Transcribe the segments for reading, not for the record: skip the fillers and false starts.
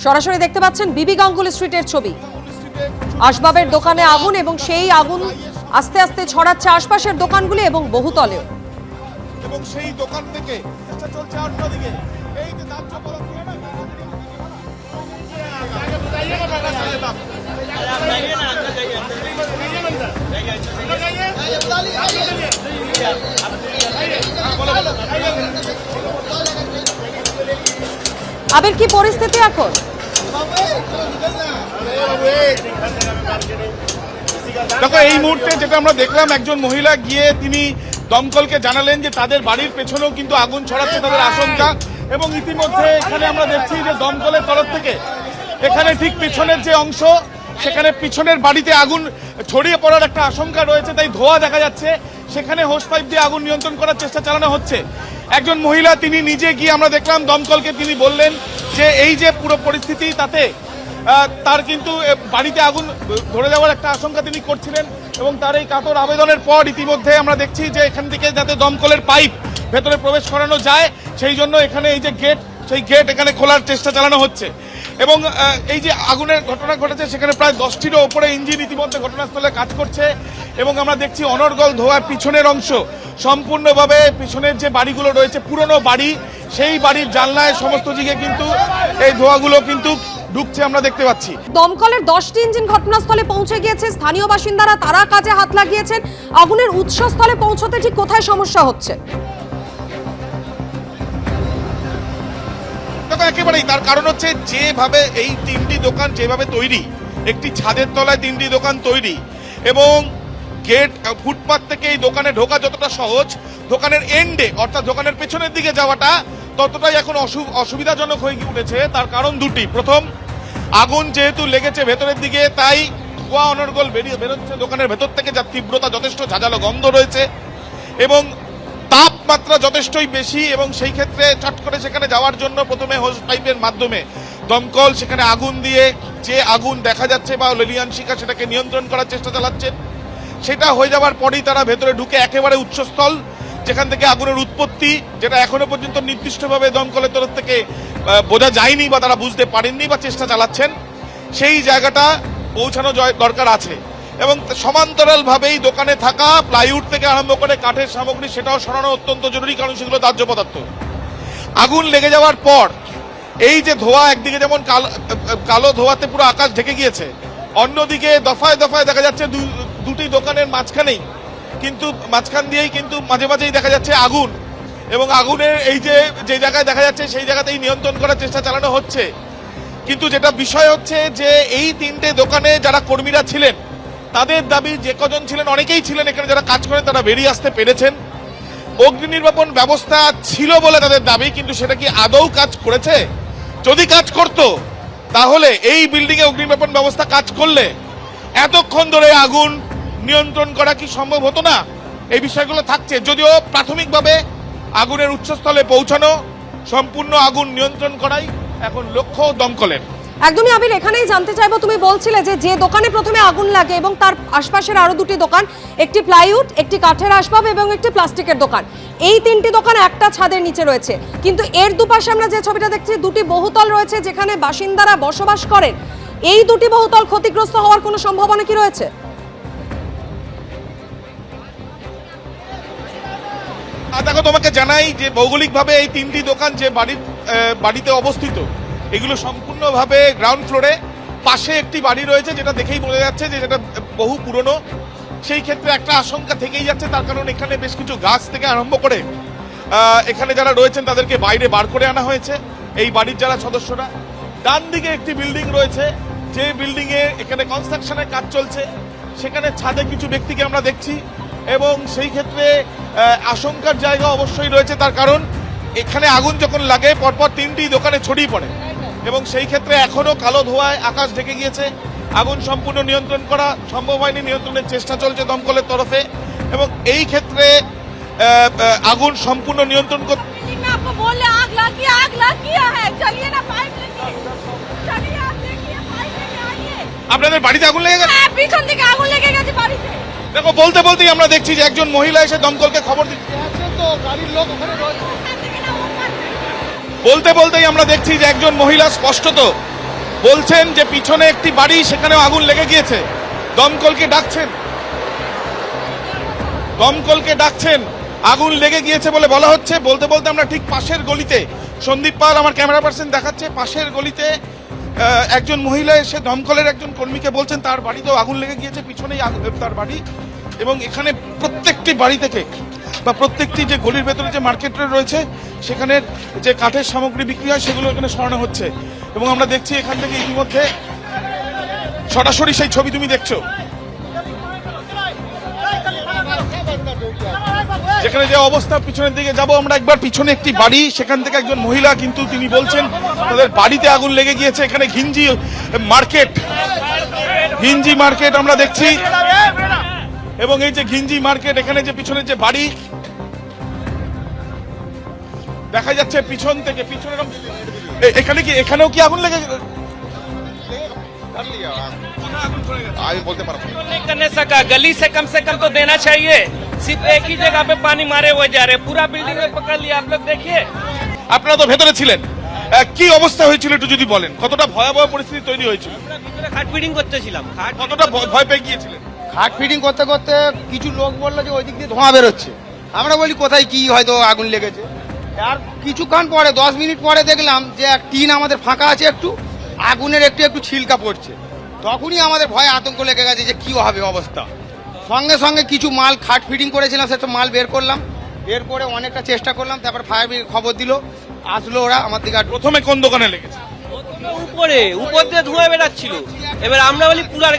সরাসরি দেখতে পাচ্ছেন বিবি গাঙ্গুলি স্ট্রিটের ছবি। আসবাবের দোকানে আগুন এবং সেই আগুন আস্তে আস্তে ছড়াচ্ছে আশপাশের দোকানগুলি এবং বহুতলেও। এবং সেই দোকান থেকে চেষ্টা চলছে অন্যদিকে এই যে দাহ্য পদার্থ আবির, কি পরিস্থিতি এখন? দেখো, এই মুহূর্তে যেটা আমরা দেখলাম, একজন মহিলা গিয়ে তিনি দমকলকে জানালেন যে তাদের বাড়ির পেছনেও কিন্তু আগুন ছড়াচ্ছে তাদের আশঙ্কা। এবং ইতিমধ্যে এখানে আমরা দেখছি যে দমকলের তরফ থেকে এখানে ঠিক পিছনের যে অংশ, সেখানে পিছনের বাড়িতে আগুন ছড়িয়ে পড়ার একটা আশঙ্কা রয়েছে, তাই ধোঁয়া দেখা যাচ্ছে। সেখানে হোস পাইপ দিয়ে আগুন নিয়ন্ত্রণ করার চেষ্টা চালানো হচ্ছে। একজন মহিলা তিনি নিজে গিয়ে আমরা দেখলাম দমকলকে তিনি বললেন যে এই যে পুরো পরিস্থিতি, তাতে তার কিন্তু বাড়িতে আগুন ধরে যাওয়ার একটা আশঙ্কা তিনি করছিলেন। এবং তার এই কাতর আবেদনের পর ইতিমধ্যে আমরা দেখছি যে এখান থেকে যাতে দমকলের পাইপ ভেতরে প্রবেশ করানো যায়, সেই জন্য এখানে এই যে গেট, সেই গেট এখানে খোলার চেষ্টা চালানো হচ্ছে। এবং এই যে আগুনের ঘটনা ঘটেছে, সেখানে প্রায় 10টিরও ওপরে ইঞ্জিন ইতিমধ্যে ঘটনাস্থলে কাজ করছে। এবং আমরা দেখছি অনর্গল ধোঁয়ার পিছনের অংশ সম্পূর্ণভাবে, পিছনের যে বাড়িগুলো রয়েছে পুরনো বাড়ি, সেই বাড়ির জানলায় সমস্ত দিকে কিন্তু এই ধোঁয়াগুলো কিন্তু ঢুকছে আমরা দেখতে পাচ্ছি। দমকলের 10টি ইঞ্জিন ঘটনাস্থলে পৌঁছে গিয়েছে। স্থানীয় বাসিন্দারা তারা কাজে হাত লাগিয়েছেন। আগুনের উৎসস্থলে পৌঁছতে ঠিক কোথায় সমস্যা হচ্ছে? একেবারেই তার কারণ হচ্ছে যেভাবে এই 3টি দোকান যেভাবে তৈরি, একটি ছাদের তলায় 3টি দোকান তৈরি, এবং গেট ফুটপাত থেকে এই দোকানে ঢোকা যতটা সহজ, দোকানের এন্ডে অর্থাৎ দোকানের পেছনের দিকে যাওয়াটা ততটাই এখন অসুবিধাজনক হয়ে উঠেছে। তার কারণ দুটি। প্রথম, আগুন যেহেতু লেগেছে ভেতরের দিকে, তাই ধোঁয়া অনর্গল বেরোচ্ছে দোকানের ভেতর থেকে, যার তীব্রতা যথেষ্ট, ঝাঁঝালো গন্ধ রয়েছে এবং তাপমাত্রা যথেষ্টই বেশি। এবং সেই ক্ষেত্রে চট করে সেখানে যাওয়ার জন্য প্রথমে হোস পাইপের মাধ্যমে দমকল সেখানে আগুন দিয়ে, যে আগুন দেখা যাচ্ছে বা লেলিয়ান শিখা, সেটাকে নিয়ন্ত্রণ করার চেষ্টা চালাচ্ছেন। সেটা হয়ে যাওয়ার পরেই তারা ভেতরে ঢুকে একেবারে উৎসস্থল, যেখান থেকে আগুনের উৎপত্তি, যেটা এখনো পর্যন্ত নির্দিষ্টভাবে দমকলের তরফ থেকে বোঝা যায়নি বা তারা বুঝতে পারেননি বা চেষ্টা চালাচ্ছেন, সেই জায়গাটা পৌঁছানো দরকার আছে। এবং সমান্তরালভাবেই দোকানে থাকা প্লাইউড থেকে আরম্ভ করে কাঠের সামগ্রী, সেটাও সরানো অত্যন্ত জরুরি, কারণ সেগুলো দাহ্য পদার্থ। আগুন লেগে যাওয়ার পর এই যে ধোঁয়া, একদিকে যেমন কালো ধোঁয়াতে পুরো আকাশ ঢেকে গিয়েছে, অন্যদিকে দফায় দফায় দেখা যাচ্ছে দুটি দোকানের মাঝখানেই কিন্তু, মাঝখান দিয়েই কিন্তু মাঝে মাঝেই দেখা যাচ্ছে আগুন। এবং আগুনের এই যে জায়গায় দেখা যাচ্ছে, সেই জায়গাতেই নিয়ন্ত্রণ করার চেষ্টা চালানো হচ্ছে। কিন্তু যেটা বিষয় হচ্ছে যে এই 3টে দোকানে যারা কর্মীরা ছিলেন, তাদের দাবি, যে কজন ছিলেন অনেকেই ছিলেন এখানে যারা কাজ করেন, তারা বেরিয়ে আসতে পেরেছেন। অগ্নি নির্বাপন ব্যবস্থা ছিল বলে তাদের দাবি, কিন্তু সেটা কি আদৌ কাজ করেছে? যদি কাজ করত, তাহলে এই বিল্ডিং এ অগ্নি নির্বাপন ব্যবস্থা কাজ করলে এতক্ষণ ধরে আগুন নিয়ন্ত্রণ করা কি সম্ভব হতো না? এই বিষয়গুলো থাকছে। যদিও প্রাথমিকভাবে আগুনের উৎসস্থলে পৌঁছানো, সম্পূর্ণ আগুন নিয়ন্ত্রণ করাই এখন লক্ষ্য দমকলের। একদমই আবির, এখানেই জানতে চাইবো, তুমি বলছিলে যে দোকানে প্রথমে আগুন লাগে এবং তার আশপাশের আরো 2টি দোকান, একটি প্লাইউড, একটি কাঠের আসবাব এবং একটি প্লাস্টিকের দোকান, এই 3টি দোকান একটা ছাদের নিচে রয়েছে। কিন্তু এর দুপাশে আমরা যে ছবিটা দেখছি, 2টি বহুতল রয়েছে যেখানে বাসিন্দারা বসবাস করেন। এই 2টি বহুতল ক্ষতিগ্রস্ত হওয়ার কোনো সম্ভাবনা কি রয়েছে? দেখো, তোমাকে জানাই যে ভৌগোলিকভাবে এই 3টি দোকান যে বাড়িতে অবস্থিত, এগুলো সম্পূর্ণভাবে গ্রাউন্ড ফ্লোরে। পাশে একটি বাড়ি রয়েছে, যেটা দেখেই বোঝা যাচ্ছে যে যেটা বহু পুরনো। সেই ক্ষেত্রে একটা আশঙ্কা থেকেই যাচ্ছে, তার কারণ এখানে বেশ কিছু গাছ থেকে আরম্ভ করে এখানে যারা রয়েছেন তাদেরকে বাইরে বার করে আনা হয়েছে, এই বাড়ির যারা সদস্যরা। ডান দিকে একটি বিল্ডিং রয়েছে, যে বিল্ডিং এ এখানে কনস্ট্রাকশনের কাজ চলছে, সেখানে ছাদে কিছু ব্যক্তিকে আমরা দেখছি। এবং সেই ক্ষেত্রে আশঙ্কার জায়গা অবশ্যই রয়েছে, তার কারণ এখানে আগুন যখন লাগে পরপর 3টি দোকানে ছড়িয়ে পড়ে এবং সেই ক্ষেত্রে এখনো কালো ধোঁয়ায় আকাশ ঢেকে গিয়েছে। আগুন সম্পূর্ণ নিয়ন্ত্রণ করা সম্ভব হয়নি, নিয়ন্ত্রণের চেষ্টা চলছে দমকলের তরফে। এবং এই ক্ষেত্রে আগুন সম্পূর্ণ নিয়ন্ত্রণ করতে আপনাদের বাড়িতে আগুন লেগে গেছে? পিছন থেকে আগুন লেগে গেছে বাড়িতে। দেখো, বলতে বলতেই আমরা দেখছি যে একজন মহিলা এসে দমকলকে খবর দিচ্ছে। গাড়ির লোক ওখানে রয়েছে। বলতে বলতেই আমরা দেখছি যে একজন মহিলা স্পষ্টত বলছেন যে পিছনে একটি বাড়ি, সেখানেও আগুন লেগে গিয়েছে। দমকলকে ডাকছেন, আগুন লেগে গিয়েছে বলে বলা হচ্ছে। বলতে বলতে আমরা ঠিক পাশের গলিতে, সন্দীপ পাল আমার ক্যামেরা পার্সন দেখাচ্ছে, পাশের গলিতে একজন মহিলা এসে দমকলের একজন কর্মীকে বলছেন তার বাড়িতেও আগুন লেগে গিয়েছে, পিছনেই তার বাড়ি। এবং এখানে প্রত্যেকটি বাড়ি থেকে বা প্রত্যেকটি যে গলির ভেতরে যে মার্কেট রয়েছে সেখানের যে কাঠের সামগ্রী বিক্রি হয় সেগুলো এখানে সরানো হচ্ছে। এবং আমরা দেখছি এখান থেকে ইতিমধ্যে সরাসরি সেই ছবি তুমি দেখছো, যেখানে যে অবস্থা। পিছনের দিকে যাব আমরা একবার, পিছনে একটি বাড়ি, সেখান থেকে একজন মহিলা কিন্তু তিনি বলছেন তাদের বাড়িতে আগুন লেগে গিয়েছে। এখানে ঘিঞ্জি মার্কেট আমরা দেখছি, এবং এই যে ঘিঞ্জি মার্কেট, এখানে যে পিছনের যে বাড়ি দেখা যাচ্ছে পিছন থেকে, পিছনের এখানেও কি আগুন লেগে আমি বলতে পারবো না। नहीं करने सका, गली से कम तो देना चाहिए। सिर्फ एक ही जगह पे पानी मारे हुए जा रहे, पूरा बिल्डिंग में पकड़ लिया। आप लोग देखिए, আপনারা তো ভেতরে ছিলেন, কি অবস্থা হয়েছিল একটু যদি বলেন, কতটা ভয়াবহ পরিস্থিতি তৈরি হয়েছিল, আমরা ভিতরে খাট ফিডিং করতেছিলাম। কতটা ভয় পেয়ে গিয়েছিলেন? হাট ফিটিং করতে করতে কিছু লোক বললো যে ওই দিক দিয়ে ধোঁয়া বেরোচ্ছে। আমরা বলি কোথায় কি হয়তো আগুন লেগেছে। আর কিছুক্ষণ পরে 10 মিনিট পরে দেখলাম যে এক টিন আমাদের ফাঁকা আছে, একটু আগুনের একটু ছিলকা পড়ছে। তখনই আমাদের ভয়ে আতঙ্ক লেগে গেছে যে কি হবে অবস্থা। সঙ্গে সঙ্গে কিছু মাল খাট ফিটিং করেছিলাম, সেটা মাল বের করলাম, বের করে অনেকটা চেষ্টা করলাম। তারপর ফায়ার ব্রিগেড খবর দিল, আসলো ওরা আমার দিকে। প্রথমে কোন দোকানে লেগেছে? উপর দিয়ে ধোঁয়া বেরাচ্ছিল। এবার আমরা বলি কুলার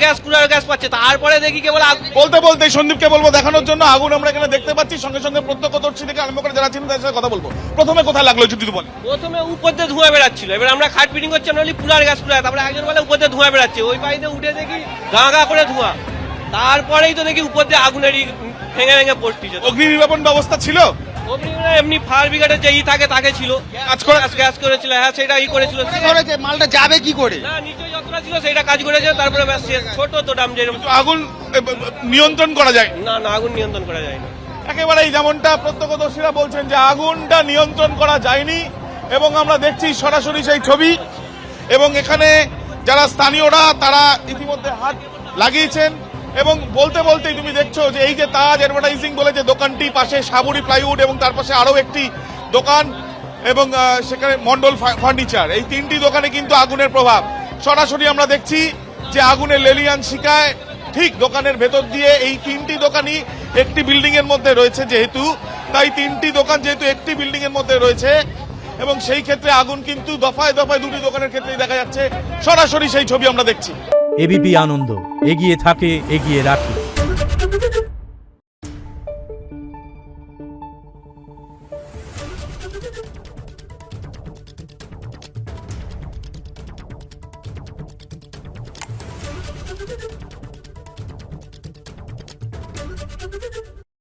গ্যাস পাচ্ছে, তারপরে দেখি কেবল বলতে বলতে সন্দীপকে বলবো দেখানোর জন্য, আগুন আমরা এখানে দেখতে পাচ্ছি। সঙ্গে সঙ্গে প্রত্যক্ষদর্শী থেকে আরম্ভ করে যারা ছিলেন তাদের সাথে কথা বলবো। প্রথমে কোথায় লাগলো যদি বলেন? প্রথমে উপর দিয়ে ধোঁয়া বেরাচ্ছিল। এবার আমরা খাট ফিটিং করছি, আমরা বলি কুলার গ্যাস। তারপরে একজন বলে উপর দিয়ে ধোঁয়া বেরাচ্ছে, ওই পাইতে উঠে দেখি গা করে ধোঁয়া। তারপরেই তো দেখি উপর দিয়ে আগুনেরই ভেঙে পড়তিছে। অগ্নি নির্বাপন ব্যবস্থা ছিল? এমনি ফায়ার ব্রিগেডের যে থাকে তাকে ছিল, গ্যাস করেছিল। হ্যাঁ, সেটা করেছিল। ধরেছে মালটা যাবে কি করে? না, নিচে যতটা ছিল সেটা কাজ করেছে। তারপরে ব্যাস শেষ। ছোট তো দাম যেরকম। আগুন নিয়ন্ত্রণ করা যায়? না, আগুন নিয়ন্ত্রণ করা যায় না। একেবারেই যেমনটা প্রত্যক্ষদর্শীরা বলছেন যে আগুনটা নিয়ন্ত্রণ করা যায়নি। এবং আমরা দেখছি সরাসরি সেই ছবি, এবং এখানে যারা স্থানীয়রা তারা ইতিমধ্যে হাত লাগিয়েছেন। এবং বলতে বলতেই তুমি দেখছো যে এই যে তাজ অ্যাডভার্টাইজিং বলে যে দোকানটি, পাশে সাবুরি প্লাইউড, এবং তার পাশে আরো একটি দোকান, এবং সেখানে মন্ডল ফার্নিচার, এই তিনটি দোকানে কিন্তু আগুনের প্রভাব সরাসরি আমরা দেখছি। যে আগুনের লেলিয়ান শিকায় ঠিক দোকানের ভেতর দিয়ে। এই তিনটি দোকানই একটি বিল্ডিং এর মধ্যে রয়েছে যেহেতু, তাই তিনটি দোকান যেহেতু একটি বিল্ডিং এর মধ্যে রয়েছে, এবং সেই ক্ষেত্রে আগুন কিন্তু দফায় দফায় দুটি দোকানের ক্ষেত্রেই দেখা যাচ্ছে। সরাসরি সেই ছবি আমরা দেখছি। এবিপি আনন্দ এগিয়ে থাকে, এগিয়ে রাখে।